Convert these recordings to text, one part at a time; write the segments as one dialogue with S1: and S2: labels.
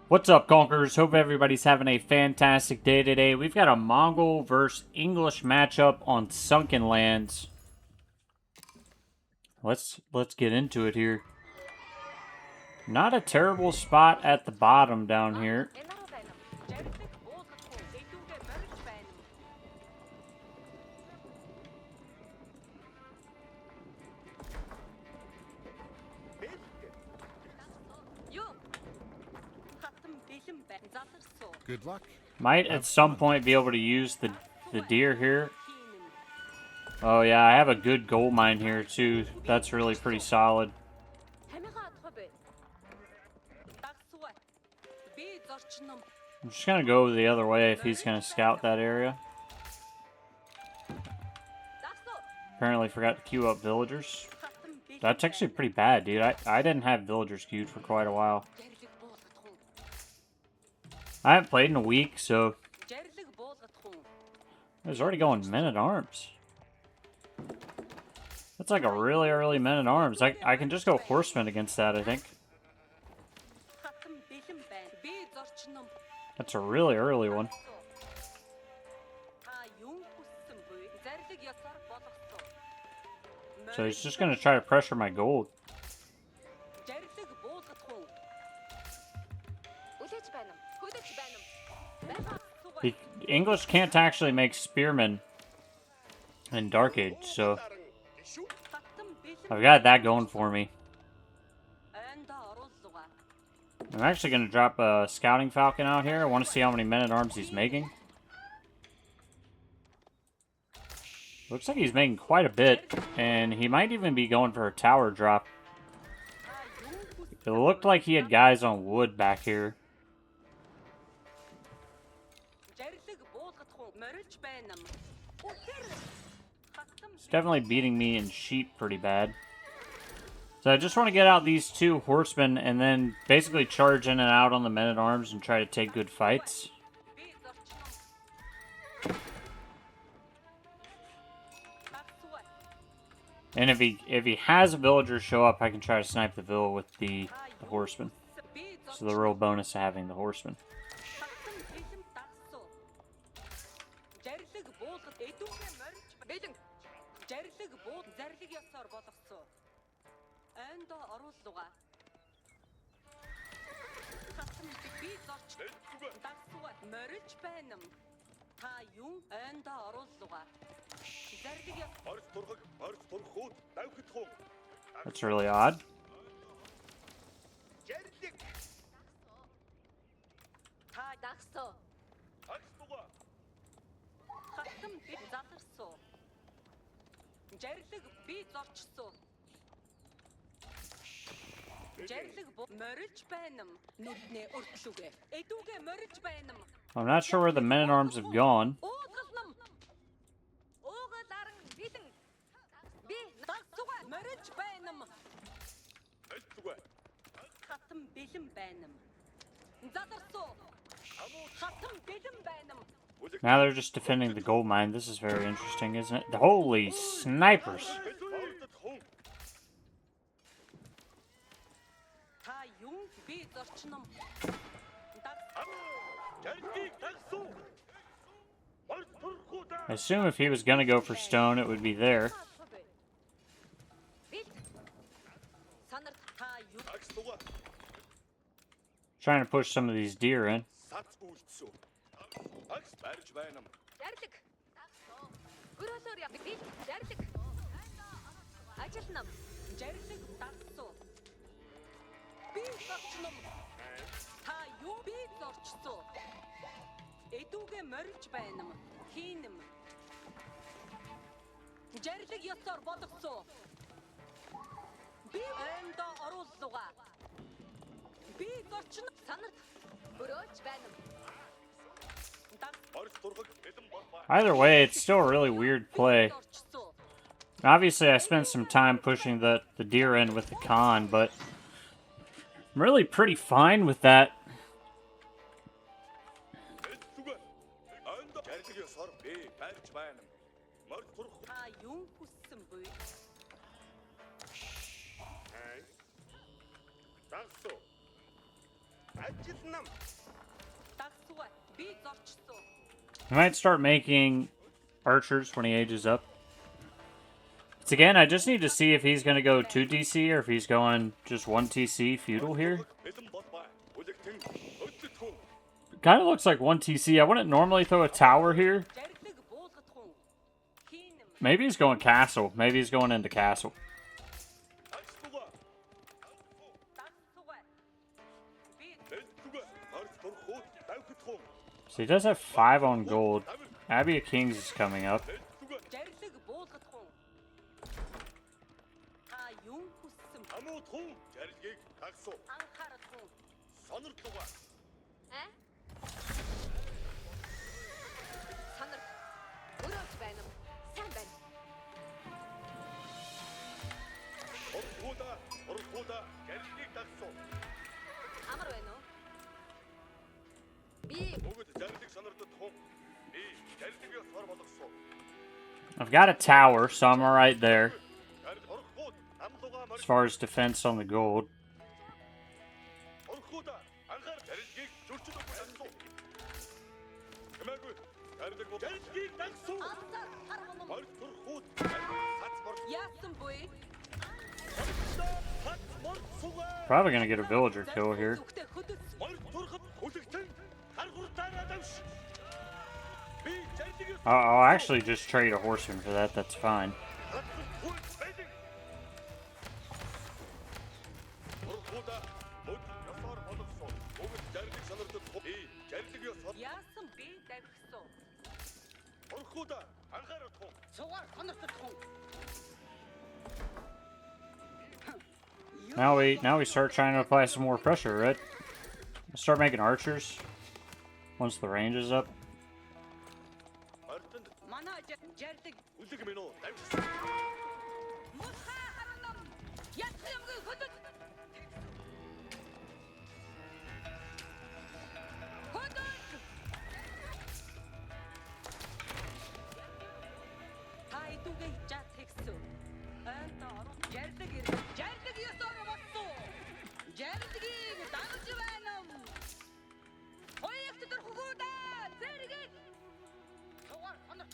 S1: What's up, Conquerors? Hope everybody's having a fantastic day today. We've got a Mongol versus English matchup on Sunkenlands. Let's get into it here. Not a terrible spot at the bottom down here.
S2: Good luck.
S1: Might at some point be able to use the deer here. Oh yeah, I have a good gold mine here too. That's really pretty solid. I'm just gonna go the other way if he's gonna scout that area. Apparently forgot to queue up villagers. That's actually pretty bad, dude. I didn't have villagers queued for quite a while. I haven't played in a week, so I was already going men-at-arms. That's like a really early men-at-arms. I can just go horsemen against that, I think. That's a really early one. So he's just going to try to pressure my gold. The English can't actually make spearmen in Dark Age, so I've got that going for me. I'm actually going to drop a scouting falcon out here. I want to see how many men-at-arms he's making. Looks like he's making quite a bit, and he might even be going for a tower drop. It looked like he had guys on wood back here. He's definitely beating me in sheep pretty bad. So I just want to get out these two horsemen and then basically charge in and out on the men-at-arms and try to take good fights. And if he has a villager show up, I can try to snipe the villa with the horseman. So the real bonus of having the horseman. That's really odd. I'm not sure where the men-at-arms have gone. Now they're just defending the gold mine. This is very interesting, isn't it? Holy snipers! I assume if he was gonna go for stone, it would be there. Trying to push some of these deer in. Either way, it's still a really weird play. Obviously, I spent some time pushing the deer in with the Khan, but I'm really pretty fine with that. I might start making archers when he ages up. It's again, I just need to see if he's going to go 2 TC or if he's going just 1 TC feudal here. Kind of looks like 1 TC. I wouldn't normally throw a tower here. Maybe he's going castle. Maybe he's going into castle. So he does have 5 on gold. Abbey of Kings is coming up. I've got a tower, so I'm alright there. As far as defense on the gold. Probably gonna get a villager kill here. I'll actually just trade a horseman for that, that's fine. Now we start trying to apply some more pressure, right? Start making archers once the range is up.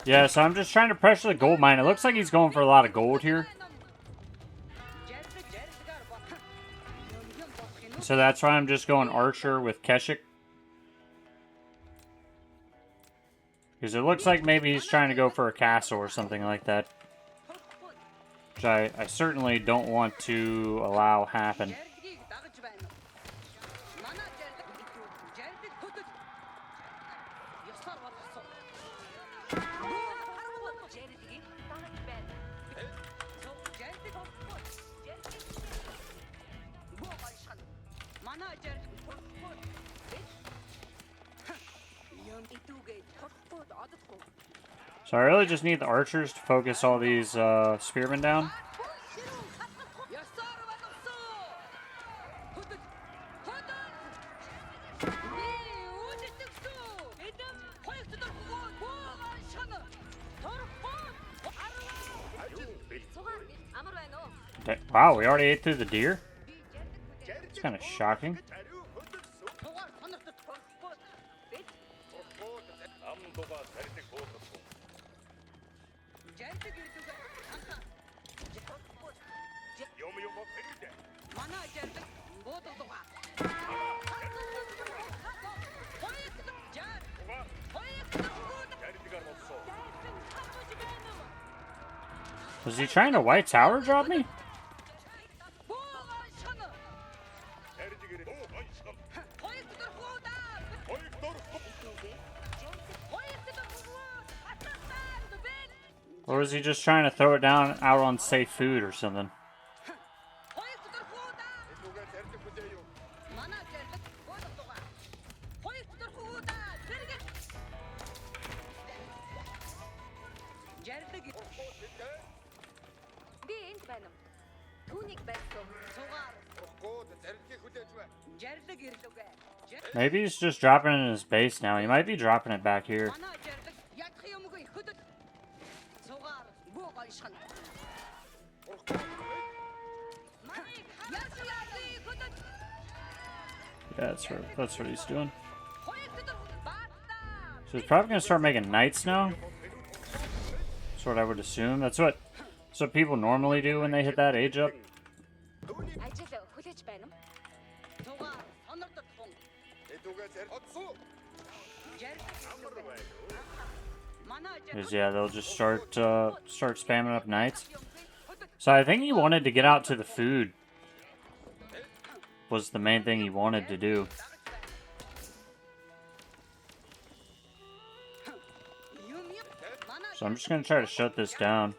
S1: Yeah, so I'm just trying to pressure the gold mine. It looks like he's going for a lot of gold here. So that's why I'm just going archer with Keshik. Because it looks like maybe he's trying to go for a castle or something like that. Which I certainly don't want to allow happen. So I really just need the archers to focus all these spearmen down. Okay. Wow, we already ate through the deer? It's kind of shocking. Was he trying to white tower drop me? Or was he just trying to throw it down out on safe food or something? Maybe he's just dropping it in his base now. He might be dropping it back here. Yeah, that's what he's doing. So he's probably gonna start making knights now. That's what I would assume. That's what people normally do when they hit that age up. Yeah, they'll just start spamming up knights. So I think he wanted to get out to the food. Was the main thing he wanted to do. So I'm just gonna try to shut this down.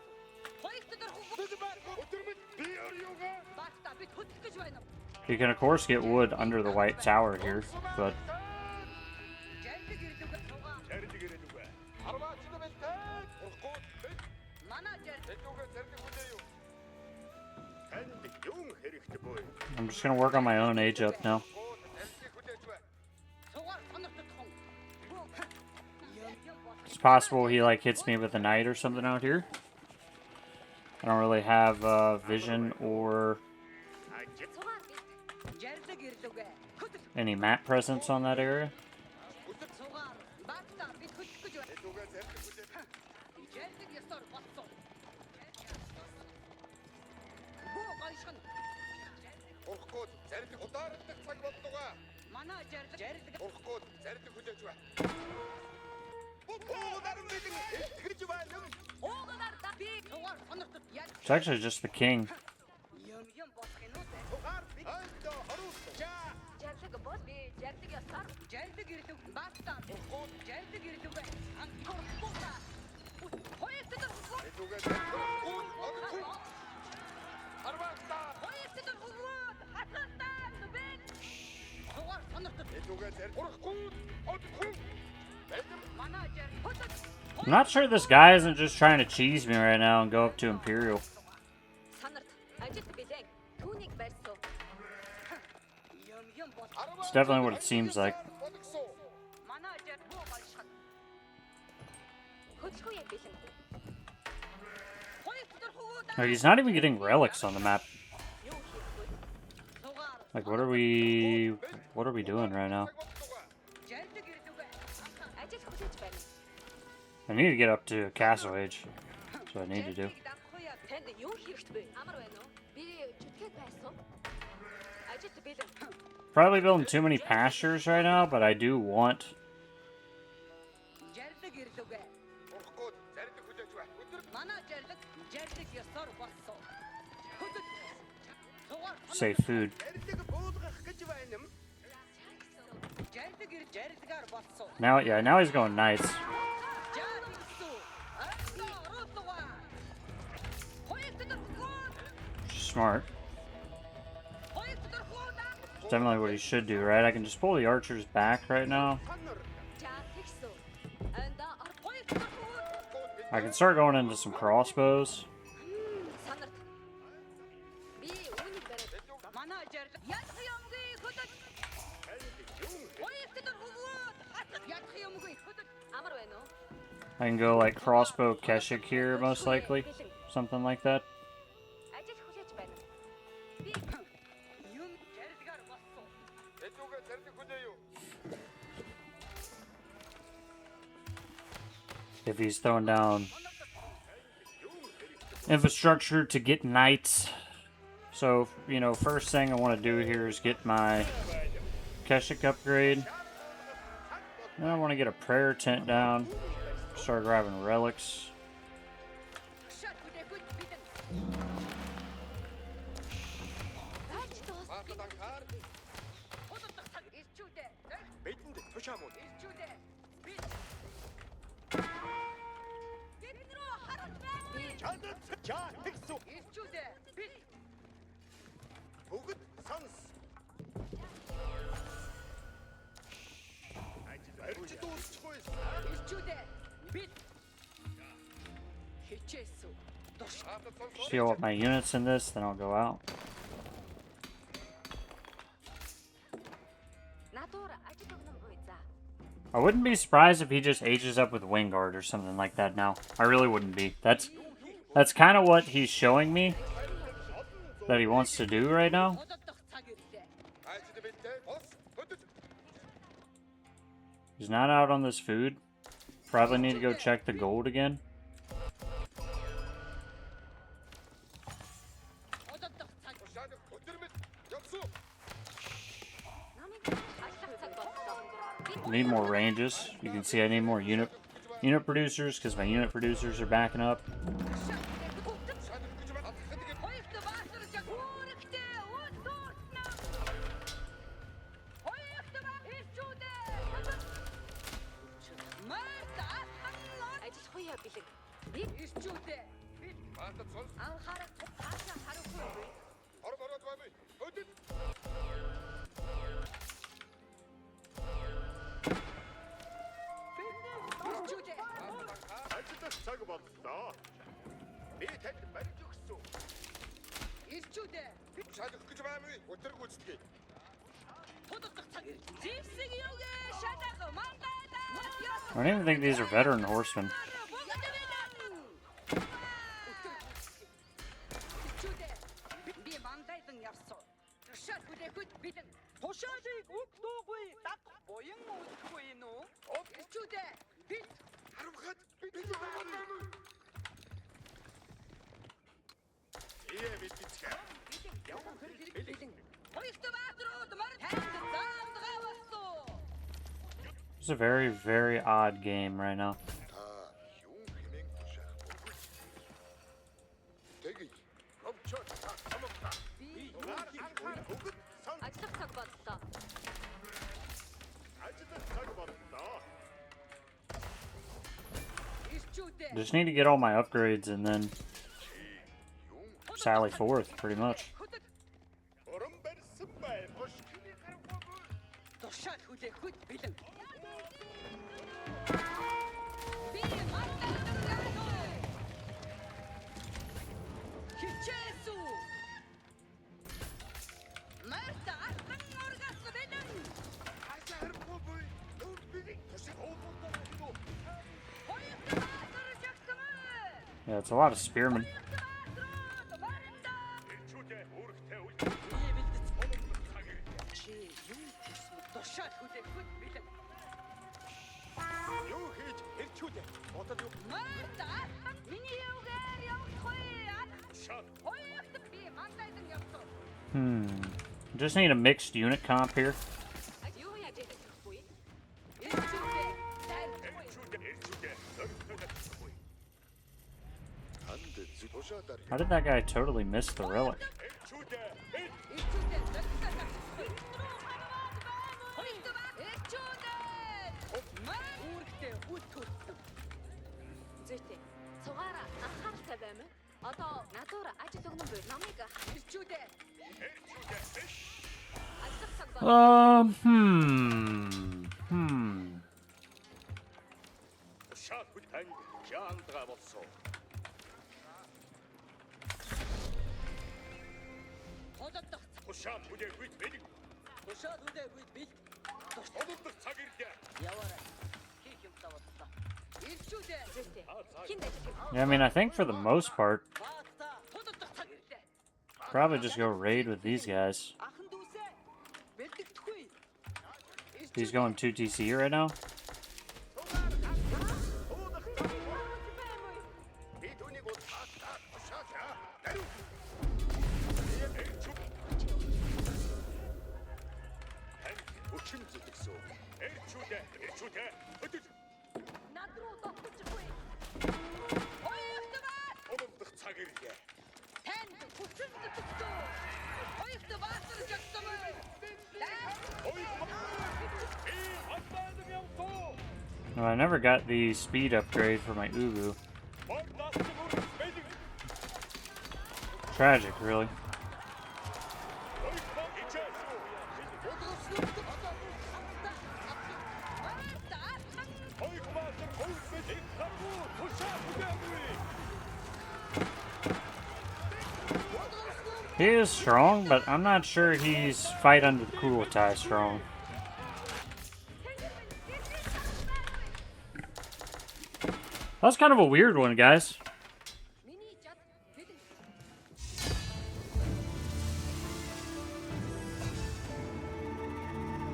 S1: You can of course get wood under the White Tower here, but I'm just gonna work on my own age up now. It's possible he like hits me with a knight or something out here. I don't really have vision or any map presence on that area. It's actually just the king. I'm not sure this guy isn't just trying to cheese me right now and go up to Imperial. It's definitely what it seems like. Like, he's not even getting relics on the map. Like, what are we doing right now? I need to get up to Castle Age. That's what I need to do. Probably building too many pastures right now, but I do want safe food. Now, yeah, now he's going knights. Smart. It's definitely what he should do, right? I can just pull the archers back right now. I can start going into some crossbows. I can go like crossbow Keshik here, most likely. Something like that. If he's throwing down infrastructure to get knights. So, you know, first thing I want to do here is get my Keshik upgrade. Then I want to get a prayer tent down. Start grabbing relics. Heal up my units in this, then I'll go out. I wouldn't be surprised if he just ages up with Wingguard or something like that now. I really wouldn't be. That's kind of what he's showing me that he wants to do right now. He's not out on this food. Probably need to go check the gold again. Need more ranges. You can see I need more unit producers because my unit producers are backing up. I don't even think these are veteran horsemen. It's a very, very odd game right now. Just need to get all my upgrades and then sally forth, pretty much. Yeah, it's a lot of spearmen. Just need a mixed unit comp here. How did that guy totally miss the relic? Yeah, I mean, I think for the most part, probably just go raid with these guys. He's going 2 TC right now. Well, I never got the speed upgrade for my Ubu. Tragic, really. He is strong, but I'm not sure he's fight under the Kuotai strong. That's kind of a weird one, guys.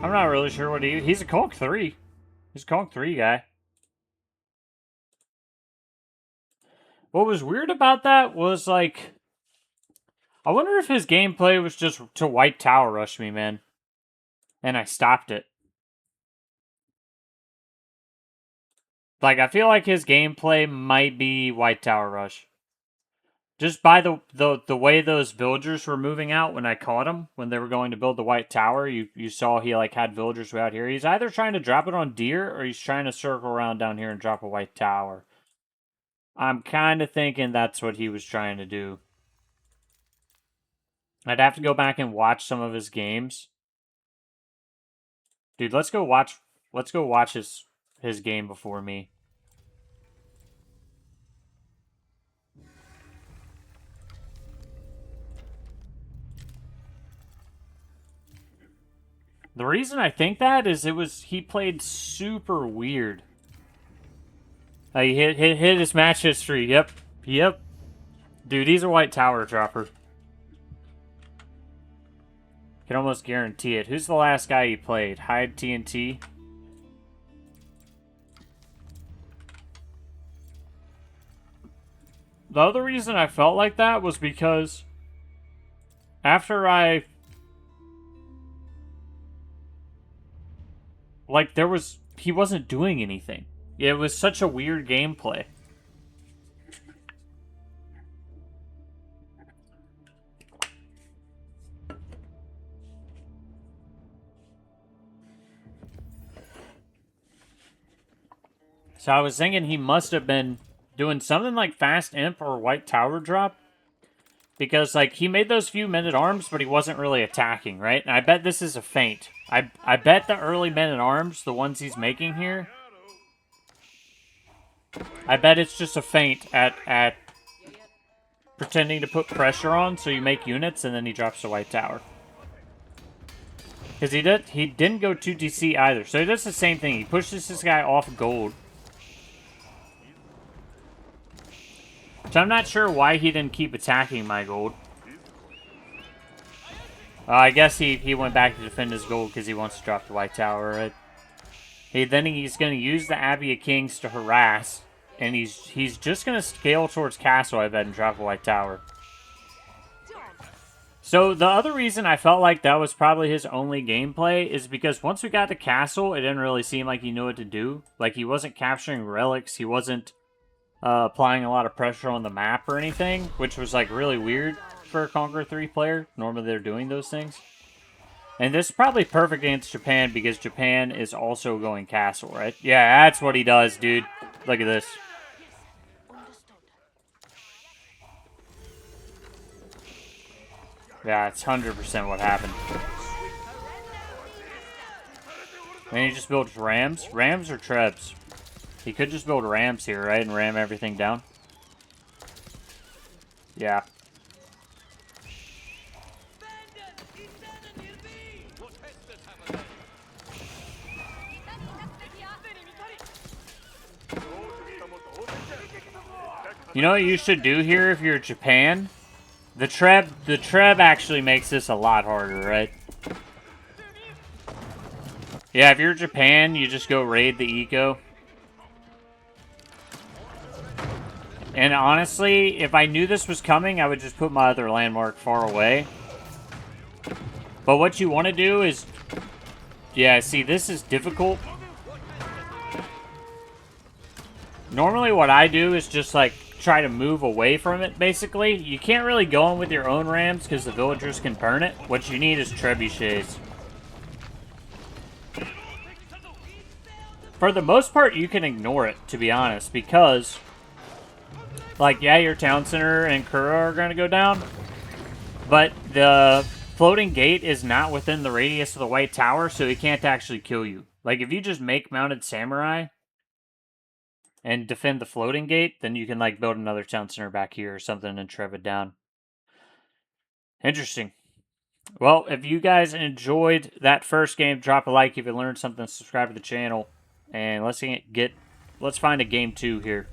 S1: I'm not really sure what he's a Conk 3. He's Kong 3 guy. What was weird about that was, like... I wonder if his gameplay was just to White Tower rush me, man. And I stopped it. Like, I feel like his gameplay might be White Tower rush. Just by the way those villagers were moving out when I caught them, when they were going to build the White Tower, you saw he, like, had villagers out here. He's either trying to drop it on deer, or he's trying to circle around down here and drop a White Tower. I'm kind of thinking that's what he was trying to do. I'd have to go back and watch some of his games. Dude, let's go watch his game before me. The reason I think that is he played super weird. He hit his match history. Yep. Dude, he's a White Tower dropper. Can almost guarantee it. Who's the last guy he played? Hide TNT. The other reason I felt like that was because after I... Like, he wasn't doing anything. It was such a weird gameplay. So I was thinking he must have been doing something like Fast Imp or White Tower drop. Because, like, he made those few men-at-arms, but he wasn't really attacking, right? And I bet this is a feint. I bet the early men-at-arms, the ones he's making here, I bet it's just a feint at pretending to put pressure on, so you make units, and then he drops the White Tower. Because he didn't go 2DC either, so he does the same thing. He pushes this guy off gold. So I'm not sure why he didn't keep attacking my gold. I guess he went back to defend his gold because he wants to drop the White Tower, right? Then he's going to use the Abbey of Kings to harass. And he's just going to scale towards castle, I bet, and drop a White Tower. So the other reason I felt like that was probably his only gameplay is because once we got to castle, it didn't really seem like he knew what to do. Like, he wasn't capturing relics. He wasn't applying a lot of pressure on the map or anything, which was, like, really weird for a Conqueror 3 player. Normally they're doing those things. And this is probably perfect against Japan because Japan is also going castle, right? Yeah, that's what he does, dude. Look at this. Yeah, it's 100% what happened. And he just builds rams? Rams or trebs? He could just build rams here, right? And ram everything down. Yeah. You know what you should do here if you're Japan? The Treb actually makes this a lot harder, right? Yeah, if you're Japan, you just go raid the eco. And honestly, if I knew this was coming, I would just put my other landmark far away. But what you want to do is... Yeah, see, this is difficult. Normally what I do is just, like, try to move away from it, basically. You can't really go in with your own rams because the villagers can burn it. What you need is trebuchets. For the most part, you can ignore it, to be honest, because... Like, yeah, your town center and Kura are going to go down, but the floating gate is not within the radius of the White Tower, so he can't actually kill you. Like, if you just make mounted samurai and defend the floating gate, then you can, like, build another town center back here or something and trev it down. Interesting. Well, if you guys enjoyed that first game, drop a like. If you learned something, subscribe to the channel, and let's find a game 2 here.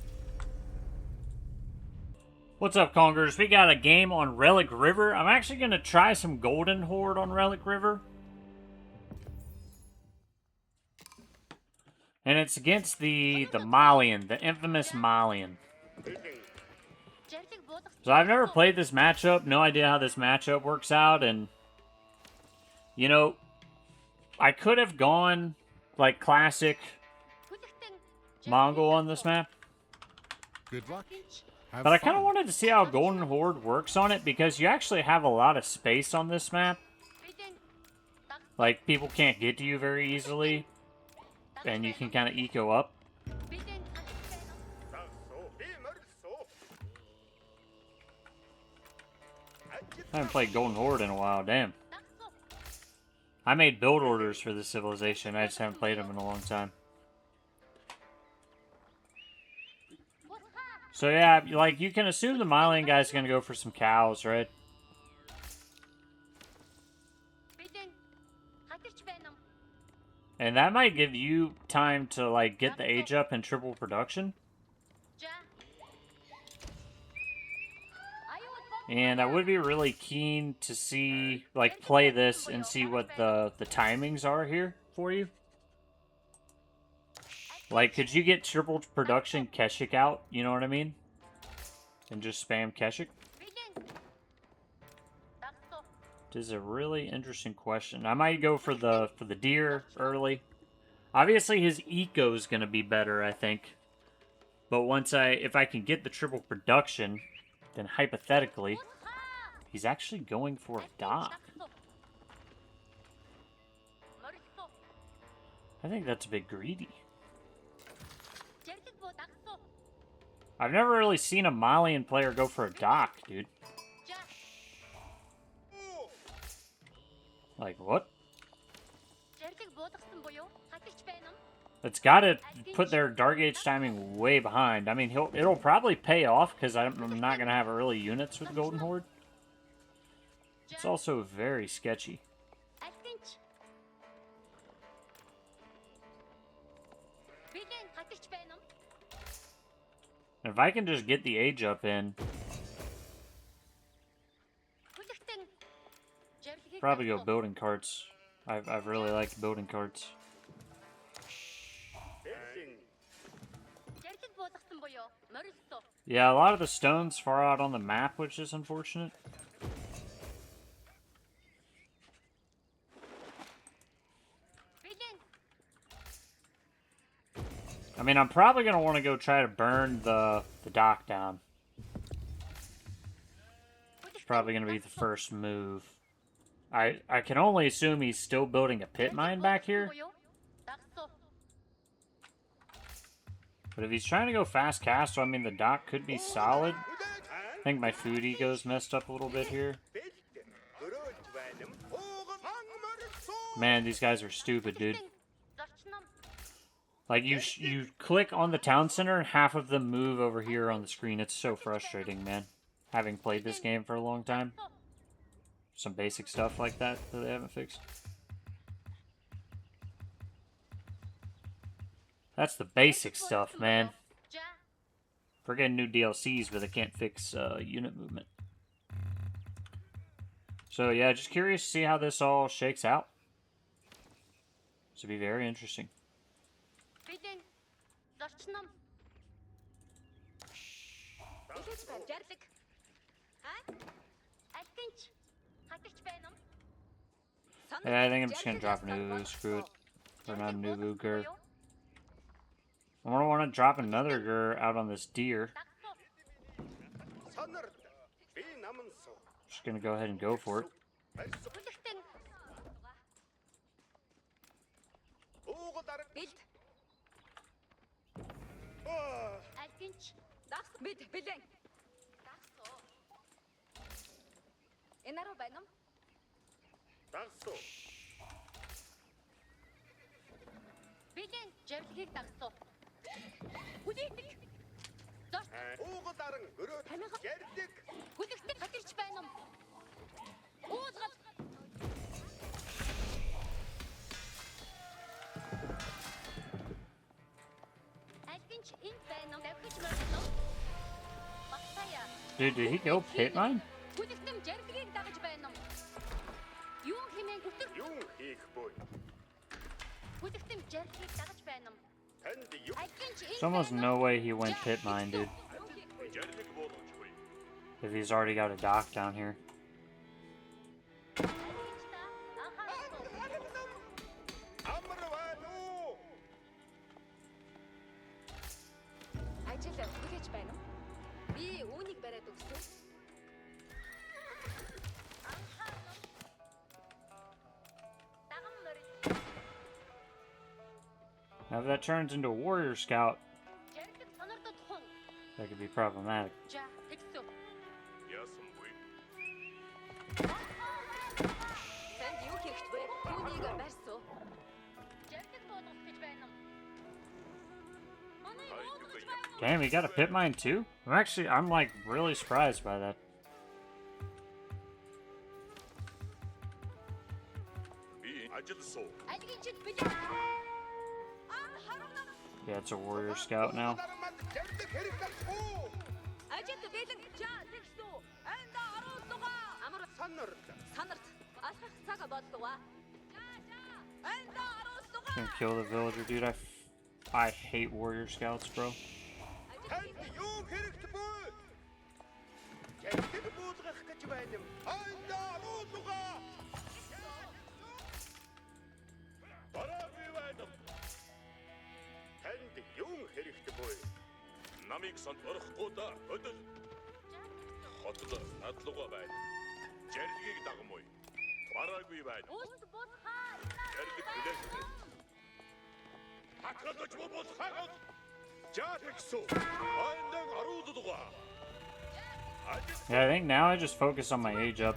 S1: What's up, Conquerors? We got a game on Relic River. I'm actually going to try some Golden Horde on Relic River. And it's against the Malian, the infamous Malian. So I've never played this matchup, no idea how this matchup works out, and you know, I could have gone like classic Mongol on this map.
S2: Good luck.
S1: But I kind of wanted to see how Golden Horde works on it, because you actually have a lot of space on this map. Like, people can't get to you very easily, and you can kind of eco up. I haven't played Golden Horde in a while, damn. I made build orders for this civilization, I just haven't played them in a long time. So yeah, like, you can assume the Malian guy's gonna go for some cows, right? And that might give you time to, like, get the age up in triple production. And I would be really keen to see, like, play this and see what the timings are here for you. Like, could you get triple production Keshik out? You know what I mean? And just spam Keshik? It is a really interesting question. I might go for the deer early. Obviously, his eco is going to be better, I think. But if I can get the triple production, then hypothetically, he's actually going for a dock. I think that's a bit greedy. I've never really seen a Malian player go for a dock, dude. Like, what? It's got to put their Dark Age timing way behind. I mean, it'll probably pay off, because I'm not going to have early units with Golden Horde. It's also very sketchy. If I can just get the age up in, probably go building carts. I've really liked building carts. Yeah, a lot of the stones far out on the map, which is unfortunate. I mean, I'm probably going to want to go try to burn the dock down. It's probably going to be the first move. I can only assume he's still building a pit mine back here. But if he's trying to go fast castle, I mean, the dock could be solid. I think my food ego's messed up a little bit here. Man, these guys are stupid, dude. Like, you click on the town center and half of them move over here on the screen. It's so frustrating, man. Having played this game for a long time. Some basic stuff like that they haven't fixed. That's the basic stuff, man. We're getting new DLCs, but they can't fix unit movement. So yeah, just curious to see how this all shakes out. This will be very interesting. Yeah, I think I'm just gonna drop Nuvu, screw it. Or not Nuvu, Gur. I don't want to drop another Gur out on this deer. Just gonna go ahead and go for it. Dude, did he go pit mine? There's almost no way he went pit mine, dude. If he's already got a dock down here. Now if that turns into a warrior scout, that could be problematic. Damn, he got a pit mine too? I'm like really surprised by that. Yeah, it's a warrior scout now. Gonna kill the villager, dude. I hate warrior scouts, bro. Yeah, I think now I just focus on my age up.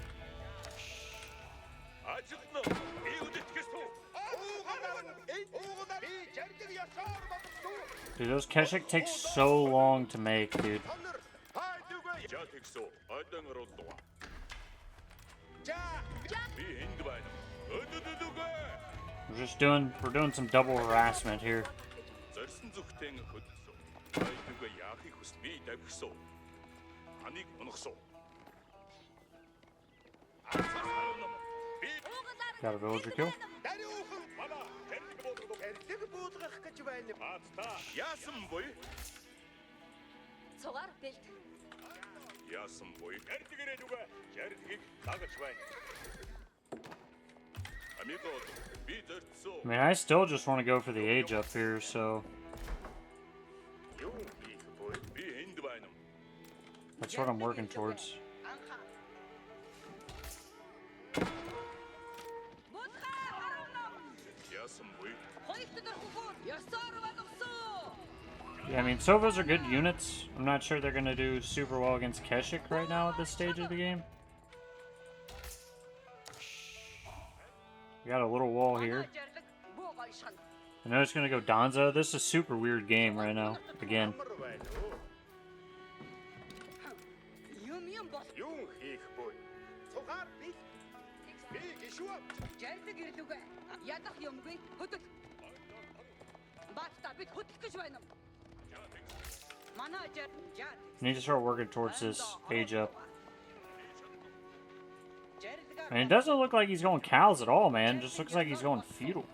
S1: Dude, those Keshik take so long to make, dude. We're doing some double harassment here. Got a villager kill. I mean, I still just want to go for the age up here, so that's what I'm working towards. Yeah, I mean, Sovas are good units. I'm not sure they're going to do super well against Keshik right now at this stage of the game. We got a little wall here. I know it's going to go Danza. This is a super weird game right now, again. I need to start working towards this age up. I mean, it doesn't look like he's going cows at all, man. It just looks like he's going feudal.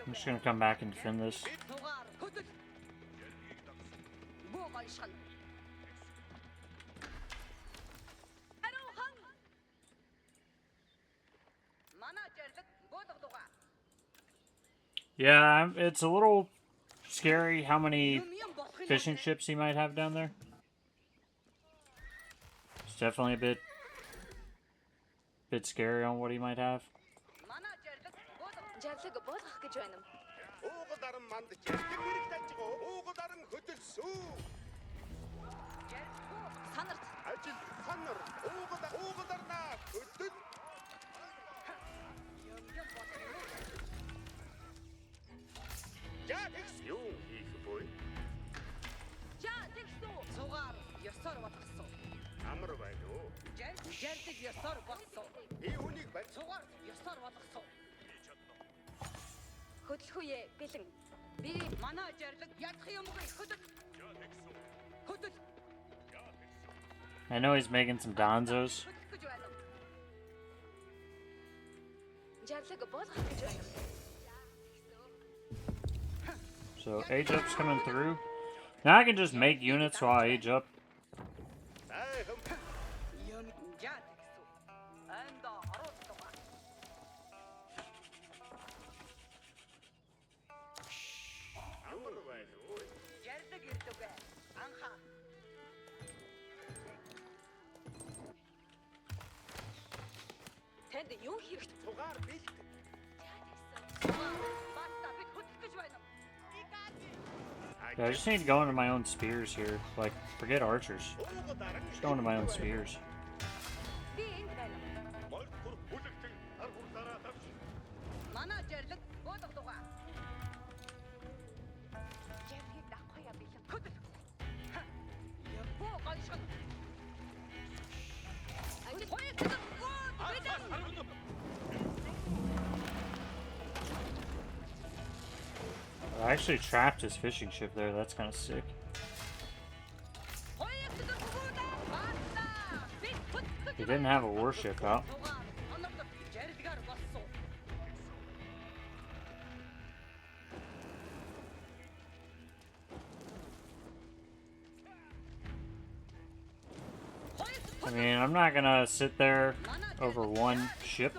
S1: I'm just gonna come back and defend this. Yeah, it's a little scary how many fishing ships he might have down there. It's definitely a bit scary on what he might have. I know he's making some donzos. So age up's coming through. Now I can just make units while I age up. Yeah, I just need to go into my own spears here. Like, forget archers. Just go into my own spears. I actually trapped his fishing ship there. That's kind of sick. He didn't have a warship out. I mean, I'm not gonna sit there over one ship.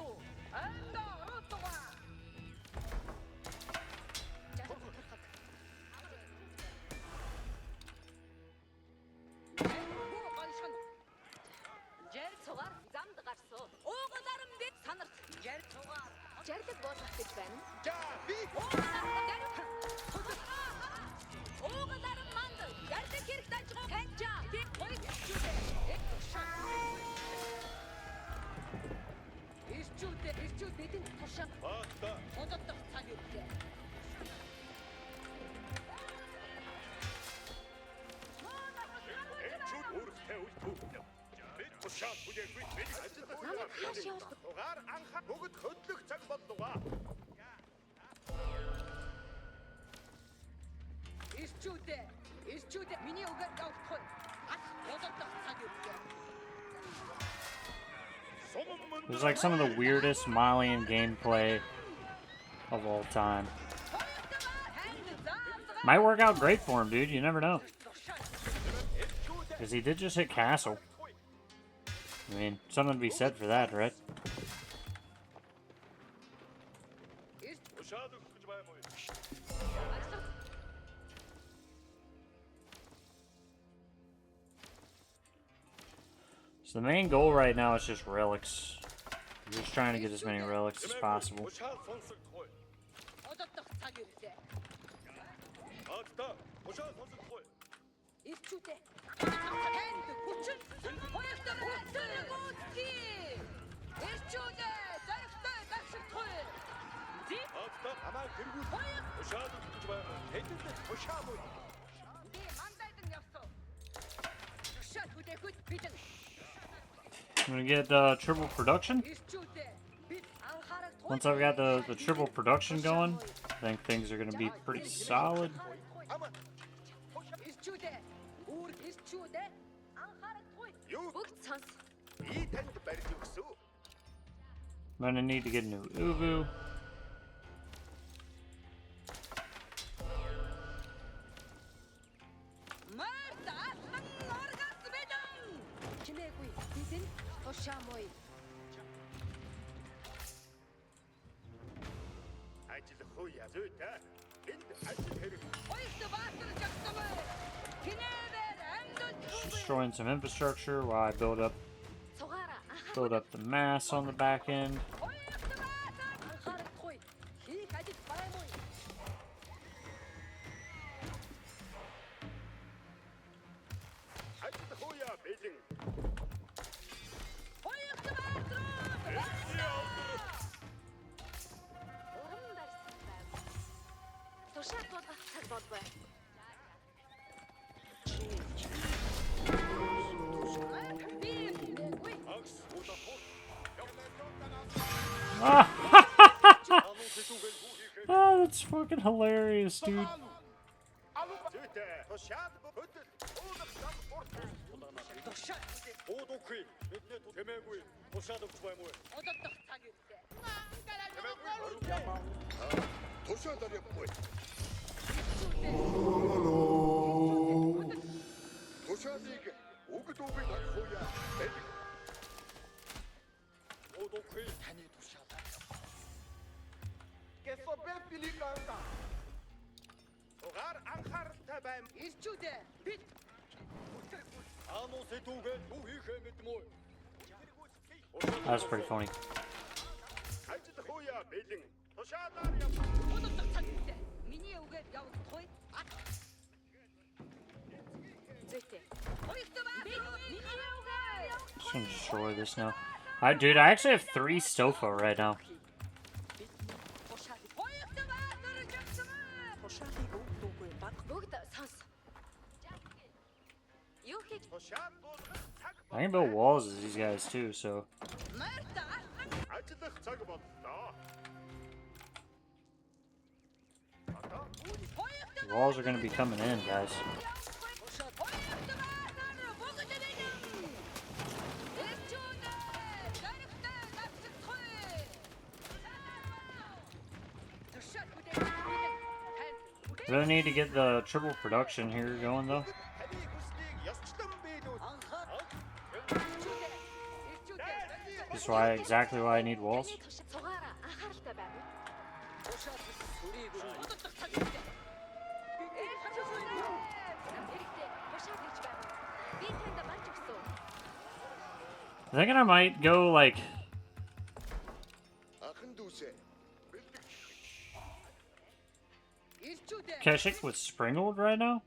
S1: It was like some of the weirdest Malian gameplay of all time. Might work out great for him, dude. You never know. Because he did just hit castle. I mean, something to be said for that, right? So the main goal right now is just relics. I'm just trying to get as many relics as possible. I'm gonna get triple production. Once I've got the triple production going, I think things are gonna be pretty solid. I'm gonna need to get a new Ubu. Destroying some infrastructure while I build up the mass on the back end. fucking hilarious, dude. That's pretty funny. Just gonna destroy this now. Dude, I actually have 3 Stofa right now. I can build walls as these guys too, so. The walls are gonna be coming in, guys. Really need to get the triple production here going though. This is exactly why I need walls. I'm thinking I might go like Keshik with Springald right now.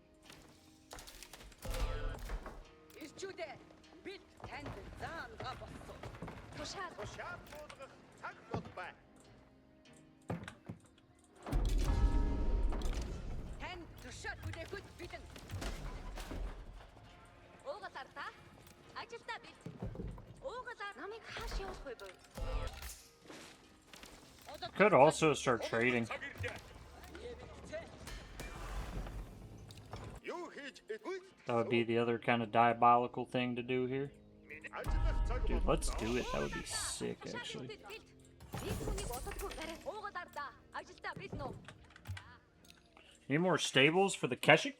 S1: Could also start trading. That would be the other kind of diabolical thing to do here. Dude, let's do it. That would be sick, actually. Need more stables for the Keshik?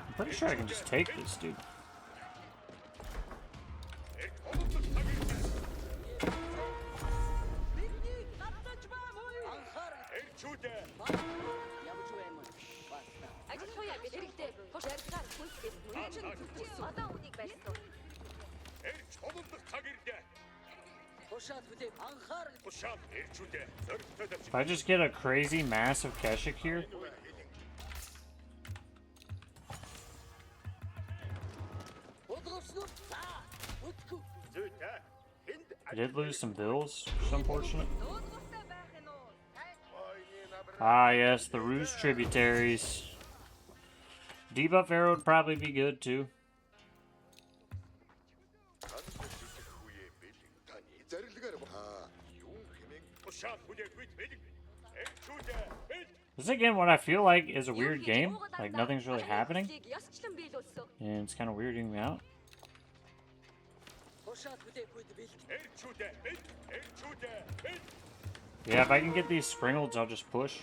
S1: I'm pretty sure I can just take this, dude. If I just get a crazy massive Keshik here. I did lose some bills, which is unfortunate. Ah, yes, the Ruse tributaries. Debuff arrow would probably be good too. This is again what I feel like is a weird game. Like nothing's really happening. And it's kind of weirding me out. Yeah, if I can get these Springalds, I'll just push.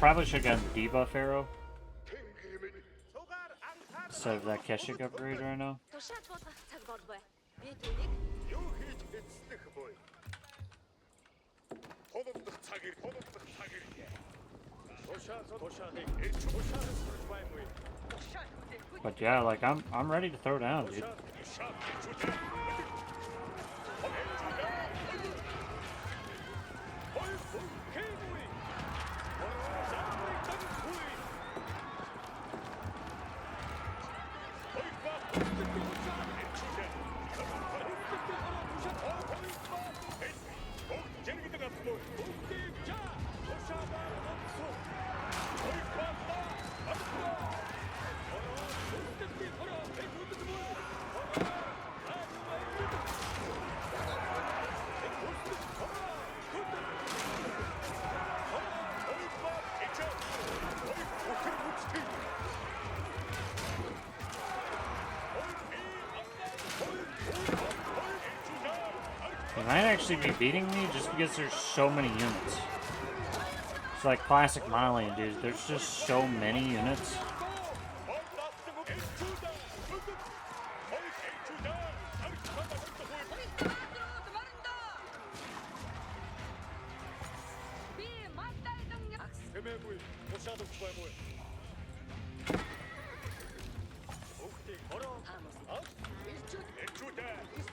S1: probably should have gotten the debuff arrow instead of that Keshik upgrade right now. But yeah, like I'm ready to throw down, dude. They might actually be beating me just because there's so many units. It's like classic Malian, dude. There's just so many units.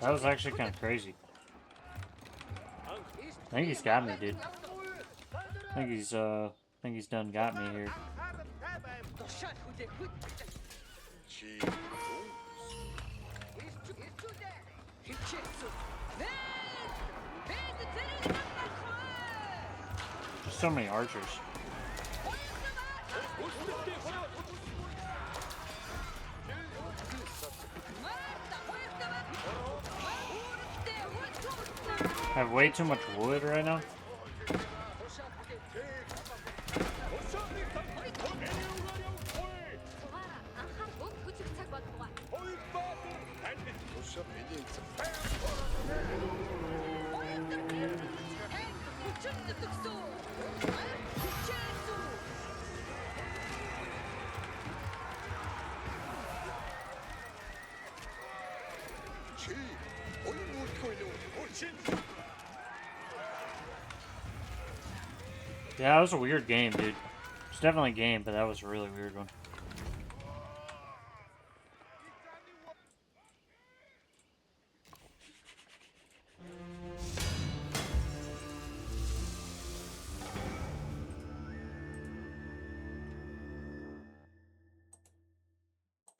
S1: That was actually kind of crazy. I think he's got me, dude. I think he's done got me here. Just so many archers. I have way too much wood right now. Yeah, that was a weird game, dude. It's definitely a game, but that was a really weird one.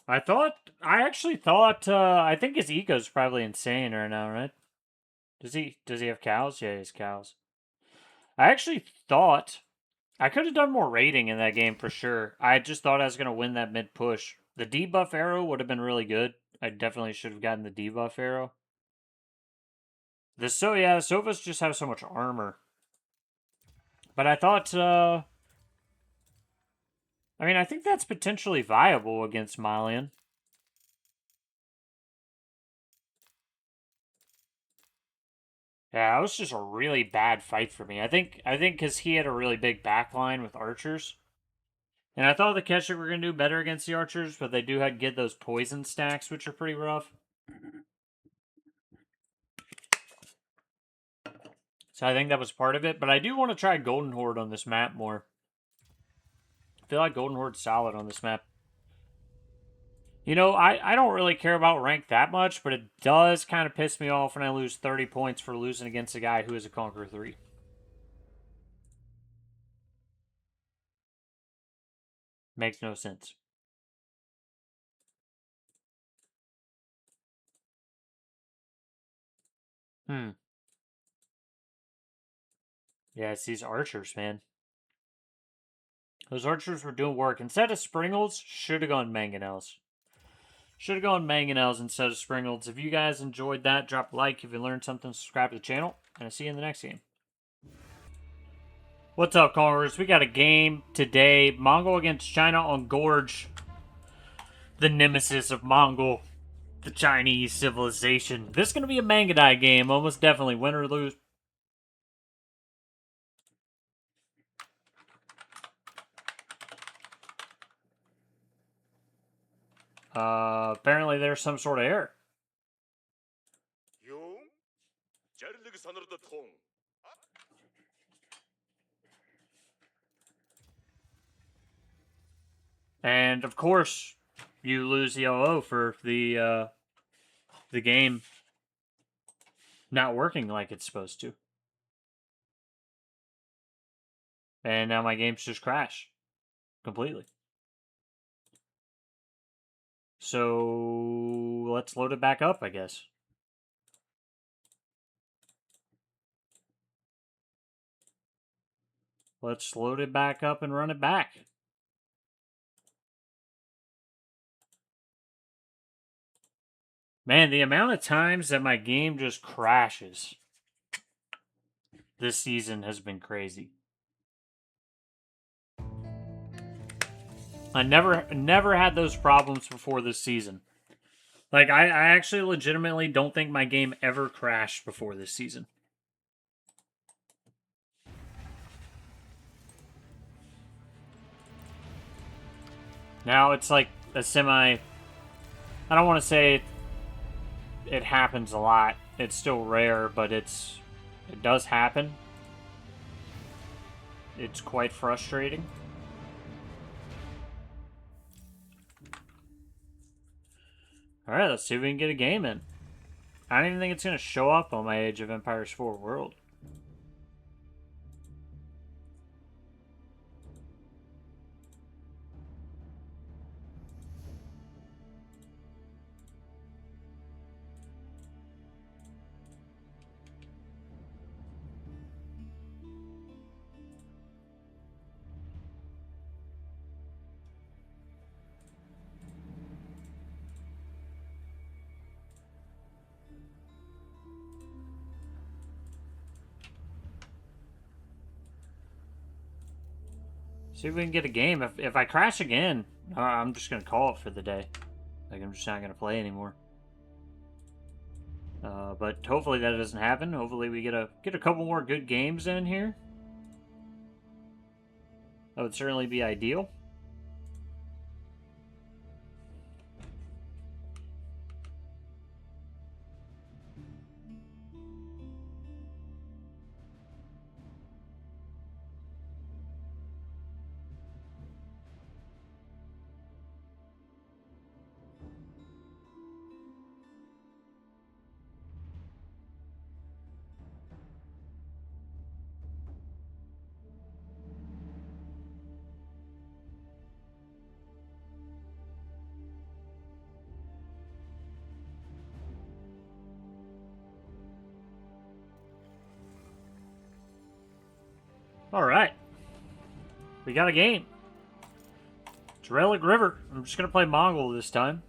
S1: I actually thought, I think his ego's probably insane right now, right? Does he have cows? Yeah, he has cows. I actually thought I could have done more raiding in that game for sure. I just thought I was going to win that mid push. The debuff arrow would have been really good. I definitely should have gotten the debuff arrow. The Sovas just have so much armor. But I thought, I mean, I think that's potentially viable against Malian. Yeah, it was just a really bad fight for me. I think because he had a really big backline with archers. And I thought the Kesher were going to do better against the archers, but they do get those poison stacks, which are pretty rough. So I think that was part of it. But I do want to try Golden Horde on this map more. I feel like Golden Horde's solid on this map. You know, I don't really care about rank that much, but it does kind of piss me off when I lose 30 points for losing against a guy who is a Conqueror 3. Makes no sense. Yeah, it's these archers, man. Those archers were doing work. Instead of Springles, should have gone Mangonels. Should have gone Mangonels instead of Springles. If you guys enjoyed that, drop a like. If you learned something, subscribe to the channel. And I'll see you in the next game. What's up, Conquerors? We got a game today. Mongol against China on Gorge. The nemesis of Mongol. The Chinese civilization. This is going to be a Mangonite game. Almost definitely. Win or lose. Apparently there's some sort of error. And of course, you lose the OO for the game not working like it's supposed to. And now my game's just crashed completely. So let's load it back up, I guess. Let's load it back up and run it back. Man, the amount of times that my game just crashes this season has been crazy. I never had those problems before this season. Like, I actually legitimately don't think my game ever crashed before this season. Now it's like a semi... I don't want to say it happens a lot. It's still rare, but it does happen. It's quite frustrating. Alright, let's see if we can get a game in. I don't even think it's going to show up on my Age of Empires 4 world. See if we can get a game. If I crash again, I'm just going to call it for the day. Like, I'm just not going to play anymore. But hopefully that doesn't happen. Hopefully we get a couple more good games in here. That would certainly be ideal. Alright. We got a game. It's Relic River. I'm just going to play Mongol this time.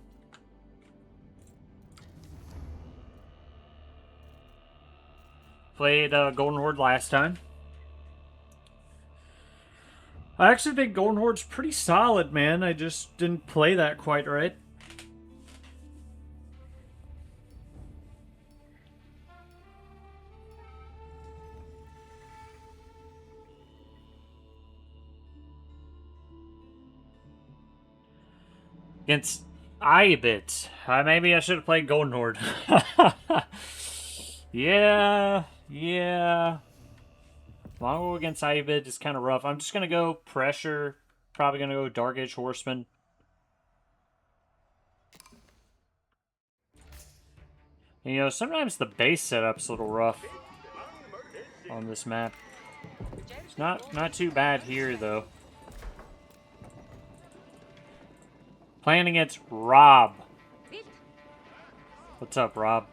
S1: Played Golden Horde last time. I actually think Golden Horde's pretty solid, man. I just didn't play that quite right. Against Ayyubids. Maybe I should have played Golden Horde. Yeah. Mongol against Ayyubid is kind of rough. I'm just going to go pressure. Probably going to go Dark Age Horseman. And, you know, sometimes the base setup's a little rough on this map. It's not too bad here, though. Playing against Rob. What's up, Rob?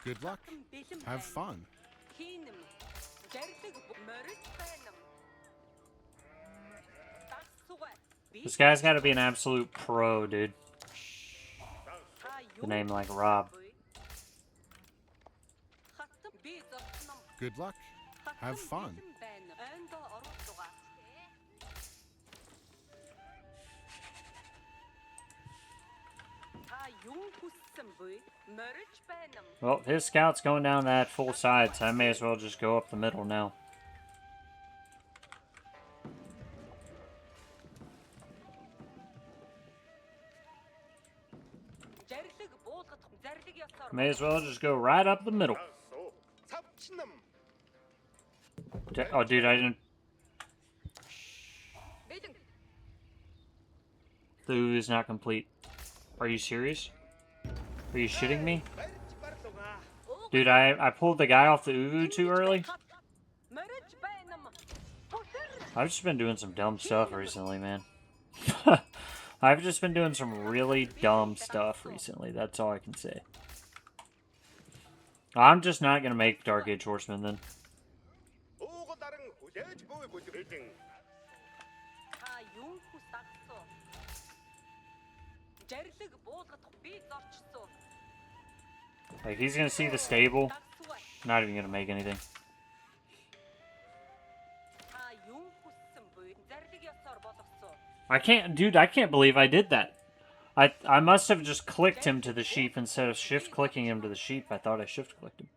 S2: Good luck. Have fun.
S1: This guy's got to be an absolute pro, dude. The name like Rob.
S2: Good luck. Have fun.
S1: Well, his scout's going down that full side, so I may as well just go up the middle now. May as well just go right up the middle. Oh, dude, I didn't... The Uvu is not complete. Are you serious? Are you shitting me? Dude, I pulled the guy off the Uvu too early. I've just been doing some dumb stuff recently, man. I've just been doing some really dumb stuff recently. That's all I can say. I'm just not going to make Dark Age Horsemen then. Like, he's going to see the stable. Not even going to make anything. I can't, dude, I can't believe I did that. I must have just clicked him to the sheep instead of shift-clicking him to the sheep. I thought I shift-clicked him.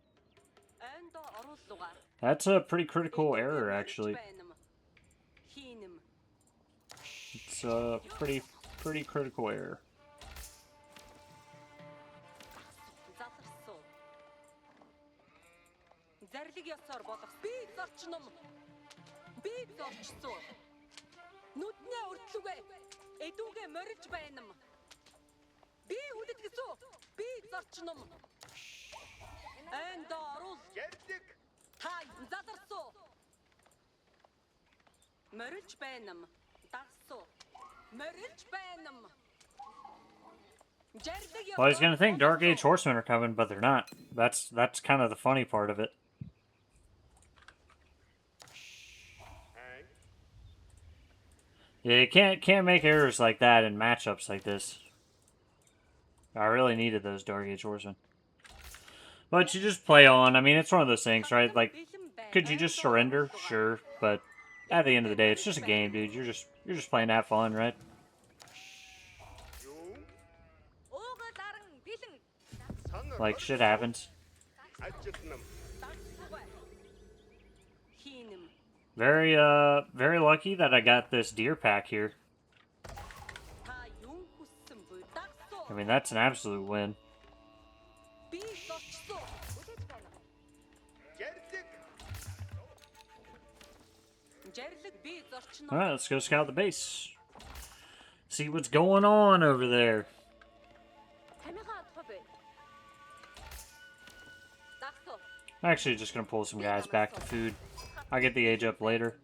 S1: That's a pretty critical error, actually. It's a pretty critical error. Well, he's gonna think Dark Age Horsemen are coming, but they're not. That's kind of the funny part of it. Yeah, you can't make errors like that in matchups like this. I really needed those Dark Age Horsemen. But you just play on. I mean, it's one of those things, right? Like, could you just surrender? Sure, but at the end of the day, it's just a game, dude. You're just playing to have fun, right? Like, shit happens. Very lucky that I got this deer pack here. I mean, that's an absolute win. Alright, let's go scout the base. See what's going on over there. I'm actually just gonna pull some guys back to food. I'll get the age up later.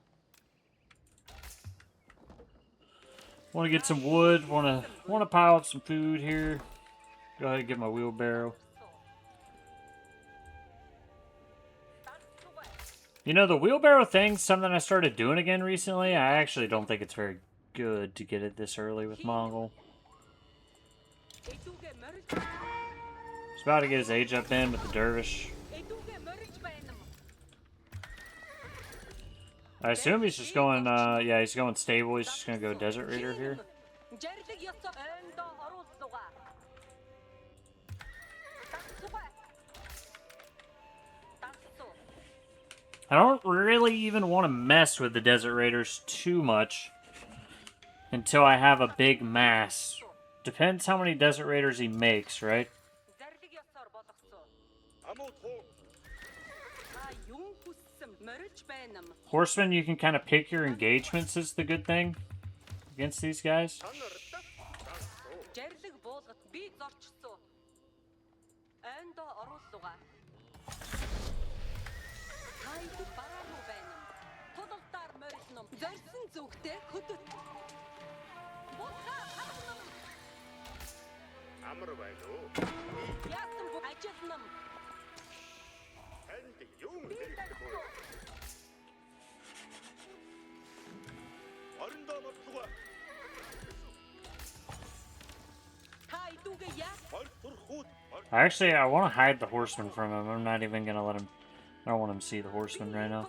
S1: Want to get some wood. Want to pile up some food here. Go ahead and get my wheelbarrow. You know, the wheelbarrow thing's something I started doing again recently. I actually don't think it's very good to get it this early with Mongol. He's about to get his age up in with the dervish. I assume he's just going, yeah, he's going stable. He's just going to go Desert Raider here. I don't really even want to mess with the Desert Raiders too much until I have a big mass. Depends how many Desert Raiders he makes, right? Horsemen, you can kind of pick your engagements is the good thing against these guys. Actually, I want to hide the horseman from him. I'm not even going to let him... I don't want him to see the horseman right now.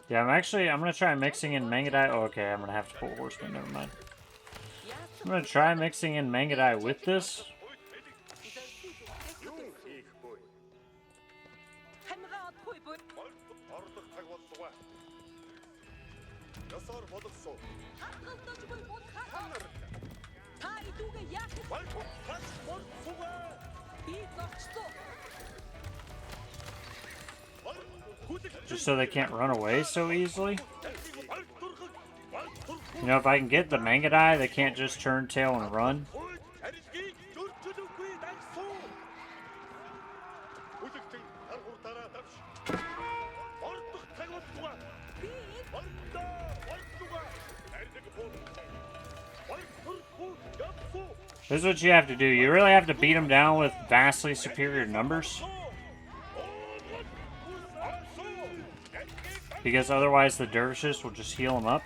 S1: Yeah, I'm gonna try mixing in Mangadai. Oh, okay, I'm gonna have to pull horseman, never mind. I'm gonna try mixing in Mangadai with this. Just so they can't run away so easily. You know, if I can get the Mangadai, they can't just turn tail and run. This is what you have to do. You really have to beat them down with vastly superior numbers. Because otherwise the dervishes will just heal them up.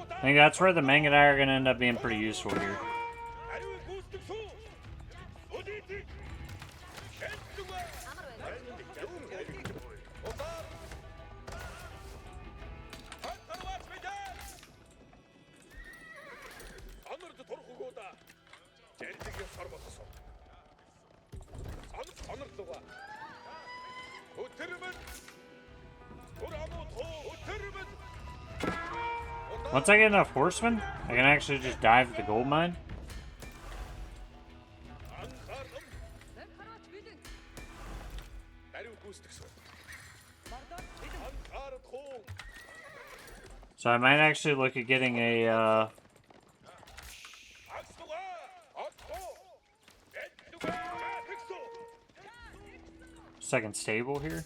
S1: I think that's where the Mangadai are going to end up being pretty useful here. Once I get enough horsemen, I can actually just dive the gold mine. So I might actually look at getting a second stable here.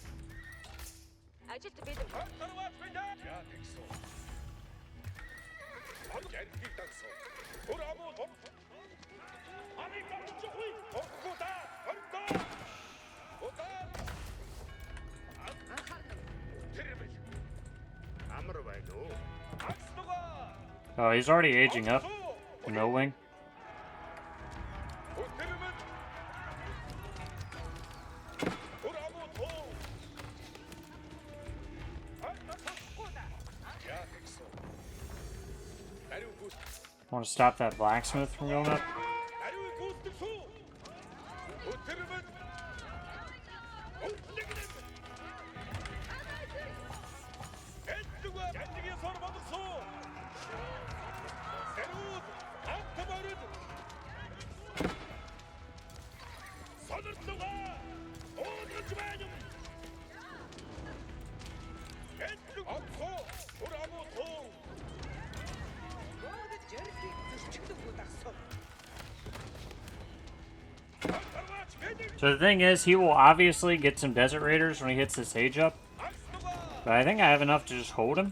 S1: Oh, he's already aging up. No wing. Want to stop that blacksmith from going up? So the thing is, he will obviously get some Desert Raiders when he hits this age up. But I think I have enough to just hold him.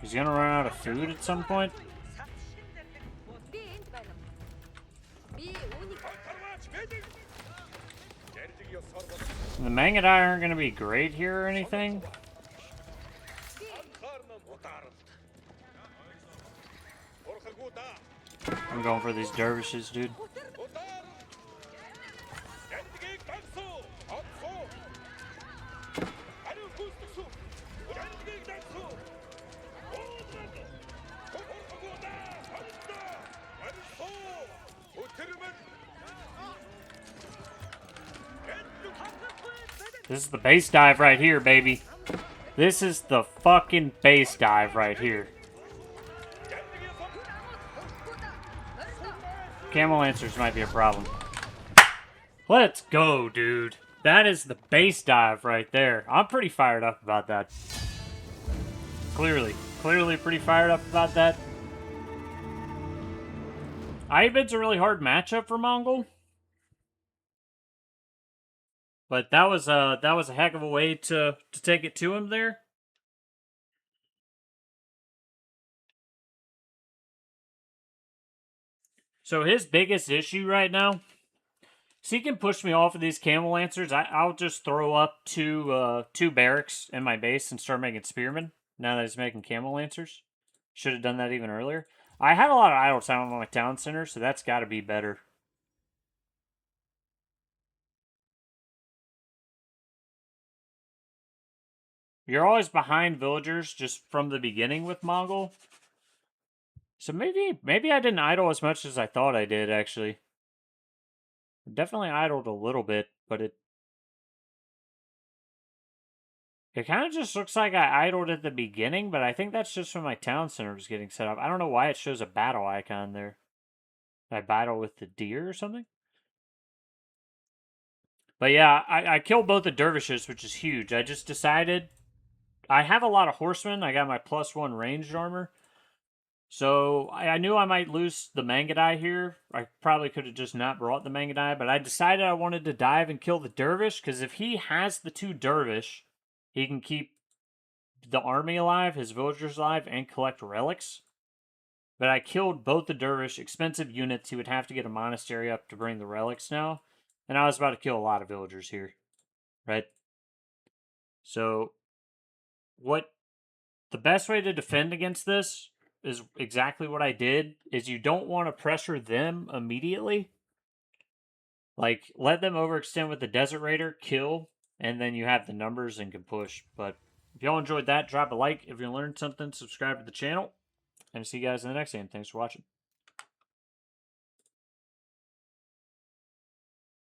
S1: He's gonna run out of food at some point. The Mangadai aren't gonna be great here or anything. I'm going for these dervishes, dude. This is the base dive right here, baby. This is the fucking base dive right here. Camel Lancers might be a problem. Let's go, dude. That is the base dive right there. I'm pretty fired up about that. Clearly pretty fired up about that. Ayyubid's a really hard matchup for Mongol. But that was a heck of a way to take it to him there. So his biggest issue right now, so he can push me off of these Camel Lancers. I'll just throw up two barracks in my base and start making spearmen. Now that he's making Camel Lancers. Should have done that even earlier. I had a lot of idle time on my town center, so that's got to be better. You're always behind villagers just from the beginning with Mongol. So maybe I didn't idle as much as I thought I did, actually. Definitely idled a little bit, but it kind of just looks like I idled at the beginning, but I think that's just when my town center was getting set up. I don't know why it shows a battle icon there. Did I battle with the deer or something? But yeah, I killed both the dervishes, which is huge. I just decided I have a lot of horsemen. I got my +1 ranged armor. So I knew I might lose the Mangudai here. I probably could have just not brought the Mangudai, but I decided I wanted to dive and kill the dervish, because if he has the 2 dervish, he can keep the army alive, his villagers alive, and collect relics. But I killed both the dervish, expensive units. He would have to get a monastery up to bring the relics now. And I was about to kill a lot of villagers here. Right? So, what the best way to defend against this is exactly what I did, is you don't want to pressure them immediately. Like, let them overextend with the Desert Raider, kill, and then you have the numbers and can push. But if y'all enjoyed that, drop a like. If you learned something, subscribe to the channel. And see you guys in the next game. Thanks for watching.